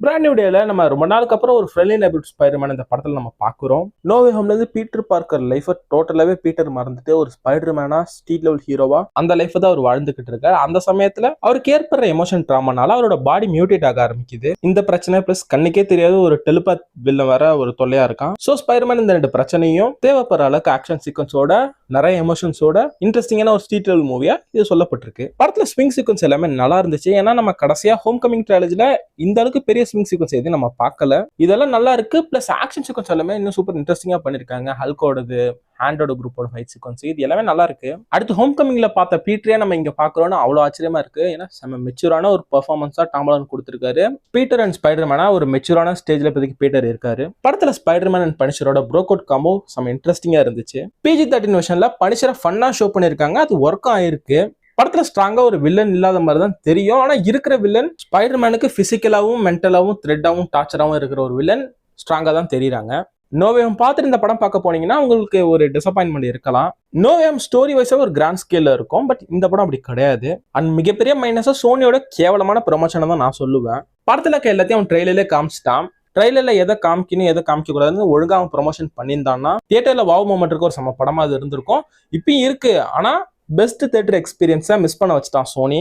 Brand new டேல நம்ம ரொம்ப நாளுக்கு அப்புறம் ஒரு ஃப்ரெண்ட்லி நெய்பர்ஹுட் ஸ்பைடர்மேன் இந்த படத்துல நம்ம பாக்குறோம். நோ வே ஹோம்ல இருந்து பீட்டர் பார்க்கர் லைஃபை டோட்டலாவே பீட்டர் மறந்துட்டு ஒரு ஸ்பைடர்மேனா ஸ்ட்ரீட் லெவல் ஹீரோவா அந்த லைஃப் தான் அவர் வாழ்ந்துகிட்டு இருக்காரு. அந்த சமயத்துல அவருக்கு ஏற்படுற எமோஷன் டிராமானால அவரோட பாடி மியூட்டேட் ஆக ஆரம்பிக்குது. இந்த பிரச்சனை பிளஸ் கண்ணுக்கே தெரியாத ஒரு டெலிபாத் வில்ல வர ஒரு தொல்லையா இருக்கான். சோ ஸ்பைடர்மேன் இந்த ரெண்டு பிரச்சனையும் தேவைப்படுற அளவுக்கு ஆக்ஷன் சீக்வன்ஸோட நிறைய எமோஷன்ஸோட இன்ட்ரெஸ்டிங்கான ஒரு ஸ்ட்ரீட் லெவல் மூவியா இது சொல்லப்பட்டிருக்கு. படத்துல ஸ்விங் சீக்வன்ஸ் எல்லாமே நல்லா இருந்துச்சு. ஏன்னா நம்ம கடைசியா ஹோம் கமிங் ட்ரைலர்ல இந்த அளவுக்கு பெரிய ஸ்விங் சீக்வன்ஸ் எதுவும் நம்ம பார்க்கல. இதெல்லாம் நல்லா இருக்கு. பிளஸ் ஆக்ஷன் சீக்வன்ஸ் எல்லாமே இன்னும் சூப்பர் இன்ட்ரெஸ்டிங்கா பண்ணிருக்காங்க. ஹல்கோடது, ஹேண்டோட குரூப்போட ஃபைட் சீக்வன்ஸ் இது எல்லாமே நல்லா இருக்கு. அடுத்து ஹோம் கமிங்ல பார்த்த பீட்டரே நம்ம இங்க பாக்குறோம்னு அவ்வளவு ஆச்சரியமா இருக்கு. ஏன்னா செம்ம மெச்சூரான ஒரு பெர்ஃபார்மன்ஸா டாம் ஹாலண்ட் கொடுத்திருக்காரு. பீட்டர் அண்ட் ஸ்பைடர்மேனா ஒரு மெச்சூரான ஸ்டேஜ்ல இப்போதைக்கு பீட்டர் இருக்காரு. படத்துல ஸ்பைடர்மேன் அண்ட் பனிஷரோட ப்ரோக் அவுட் காம்போ செம்ம இன்ட்ரெஸ்டிங்கா இருந்துச்சு. PG-13 வெர்ஷன்ல பனிஷரை ஃபன்னா ஷோ பண்ணிருக்காங்க. அது ஒர்க் ஆயிருக்கு. படத்துல ஸ்ட்ராங்கா ஒரு வில்லன் இல்லாத மாதிரி தான் தெரியும். ஆனா இருக்கிற வில்லன் ஸ்பைடர்மேனுக்கு பிசிக்கலாவும் மென்டலாவும் த்ரெட்டாவும் டார்ச்சராவும் இருக்கிற ஒரு வில்லன் ஸ்ட்ராங்கா தான் தெரியுறாங்க. நோவேம் பார்த்துட்டு இந்த படம் பார்க்க போனீங்கன்னா உங்களுக்கு ஒரு டிசப்பாயின்மெண்ட் இருக்கலாம். நோவேம் ஸ்டோரி வைஸா ஒரு கிராண்ட் ஸ்கேல்ல இருக்கும். பட் இந்த படம் அப்படி கிடையாது. அண்ட் மிகப்பெரிய மைனஸா சோனியோட கேவலமான ப்ரொமோஷனை தான் நான் சொல்லுவேன். படத்துல இருக்க எல்லாத்தையும் அவன் ட்ரெயிலர்லேயே காமிச்சிட்டான். ட்ரெயிலர்ல எதை காமிக்கணும் எதை காமிக்க கூடாதுன்னு ஒழுங்கா அவன் ப்ரொமோஷன் பண்ணியிருந்தான்னா தியேட்டர்ல வாவ் மூமெண்ட் இருக்க ஒரு செம்ம படமா அது இருந்திருக்கும். இப்பயும் இருக்கு. ஆனா பெஸ்ட் தியேட்டர் எக்ஸ்பீரியன்ஸை மிஸ் பண்ண வச்சுட்டான் சோனி.